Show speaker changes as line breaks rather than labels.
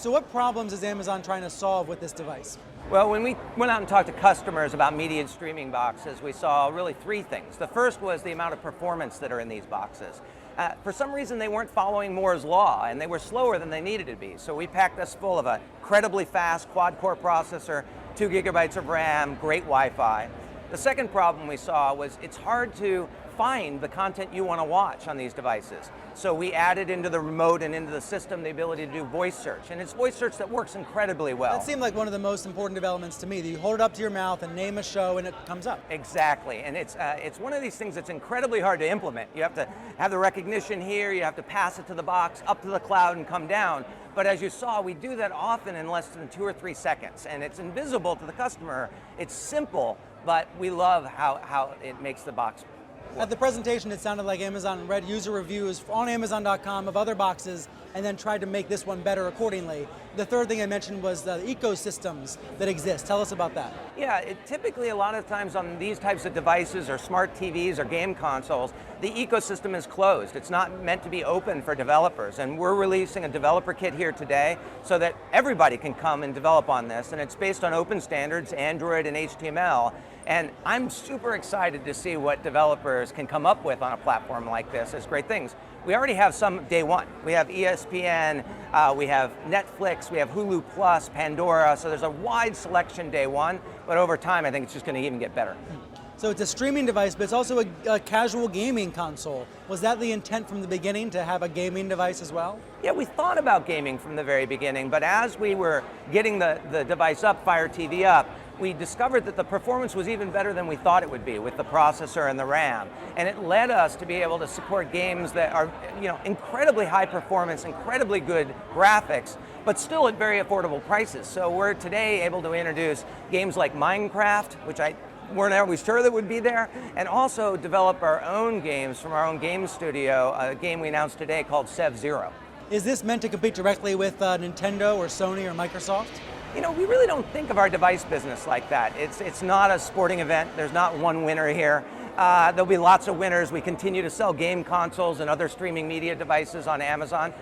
So what problems is Amazon trying to solve with this device?
Well, when we went out and talked to customers about media and streaming boxes, we saw really three things. The first was the amount of performance that are in these boxes. For some reason, they weren't following Moore's Law, and they were slower than they needed to be. So we packed this full of an incredibly fast quad-core processor, 2 gigabytes of RAM, great Wi-Fi. The second problem we saw was it's hard to find the content you want to watch on these devices. So we added into the remote and into the system the ability to do voice search, and it's voice search that works incredibly well.
That seemed like one of the most important developments to me, that you hold it up to your mouth and name a show and it comes up.
Exactly, and it's one of these things that's incredibly hard to implement. You have to have the recognition here, you have to pass it to the box, up to the cloud and come down. But as you saw, we do that often in less than 2 or 3 seconds, and it's invisible to the customer. It's simple, but we love how it makes the box work.
At the presentation, it sounded like Amazon read user reviews on Amazon.com of other boxes and then tried to make this one better accordingly. The third thing I mentioned was the ecosystems that exist. Tell us about that.
Yeah, typically a lot of times on these types of devices or smart TVs or game consoles, the ecosystem is closed. It's not meant to be open for developers, and we're releasing a developer kit here today so that everybody can come and develop on this, and it's based on open standards, Android and HTML, and I'm super excited to see what developers can come up with on a platform like this as great things. We already have some day one. We have ESPN, we have Netflix, we have Hulu Plus, Pandora, so there's a wide selection day one, but over time I think it's just going to even get better.
So it's a streaming device, but it's also a casual gaming console. Was that the intent from the beginning, to have a gaming device as well?
Yeah, we thought about gaming from the very beginning, but as we were getting the device up, Fire TV up, we discovered that the performance was even better than we thought it would be with the processor and the RAM. And it led us to be able to support games that are, incredibly high performance, incredibly good graphics, but still at very affordable prices. So we're today able to introduce games like Minecraft, which I weren't always sure that would be there, and also develop our own games from our own game studio, a game we announced today called Civ Zero.
Is this meant to compete directly with Nintendo or Sony or Microsoft?
We really don't think of our device business like that. It's not a sporting event. There's not one winner here. There'll be lots of winners. We continue to sell game consoles and other streaming media devices on Amazon,